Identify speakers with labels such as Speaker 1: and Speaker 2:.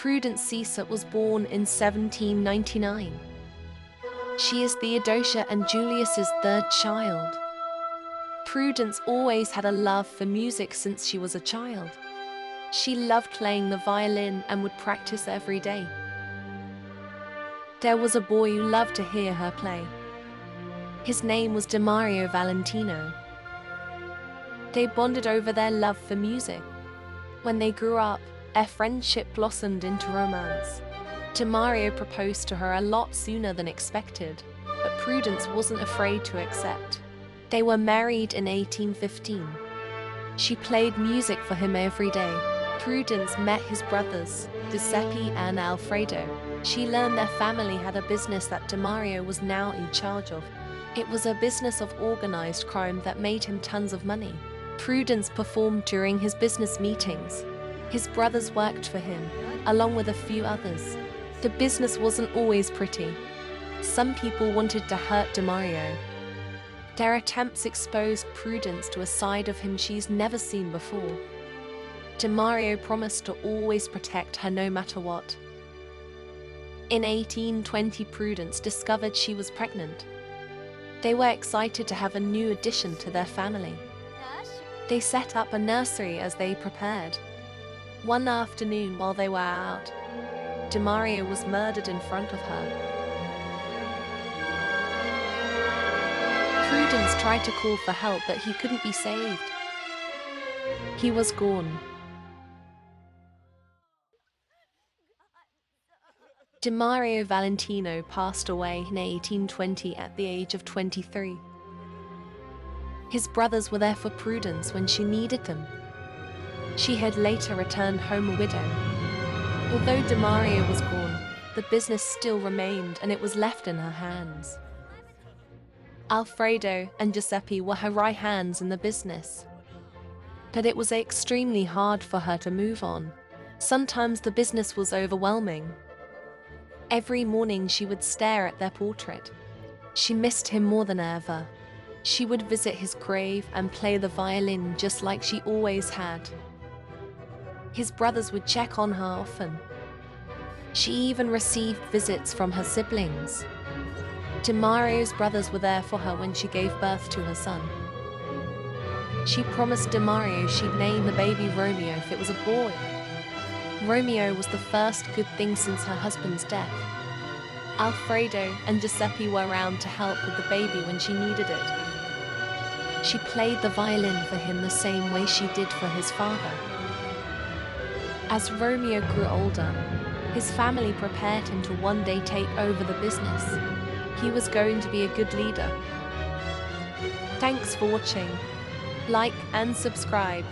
Speaker 1: Prudence Caesar was born in 1799. She is Theodosia and Julius's third child. Prudence always had a love for music since she was a child. She loved playing the violin and would practice every day. There was a boy who loved to hear her play. His name was Demario Valentino. They bonded over their love for music. When they grew up, their friendship blossomed into romance. Demario proposed to her a lot sooner than expected, but Prudence wasn't afraid to accept. They were married in 1815. She played music for him every day. Prudence met his brothers, Giuseppe and Alfredo. She learned their family had a business that Demario was now in charge of. It was a business of organized crime that made him tons of money. Prudence performed during his business meetings. His brothers worked for him, along with a few others. The business wasn't always pretty. Some people wanted to hurt Demario. Their attempts exposed Prudence to a side of him she's never seen before. Demario promised to always protect her no matter what. In 1820, Prudence discovered she was pregnant. They were excited to have a new addition to their family. They set up a nursery as they prepared. One afternoon while they were out, Demario was murdered in front of her. Prudence tried to call for help, but he couldn't be saved. He was gone. Demario Valentino passed away in 1820 at the age of 23. His brothers were there for Prudence when she needed them. She had later returned home a widow. Although Demario was gone, the business still remained and it was left in her hands. Alfredo and Giuseppe were her right hands in the business. But it was extremely hard for her to move on. Sometimes the business was overwhelming. Every morning she would stare at their portrait. She missed him more than ever. She would visit his grave and play the violin just like she always had. His brothers would check on her often. She even received visits from her siblings. Demario's brothers were there for her when she gave birth to her son. She promised Demario she'd name the baby Romeo if it was a boy. Romeo was the first good thing since her husband's death. Alfredo and Giuseppe were around to help with the baby when she needed it. She played the violin for him the same way she did for his father. As Romeo grew older, his family prepared him to one day take over the business. He was going to be a good leader. Thanks for watching. Like and subscribe.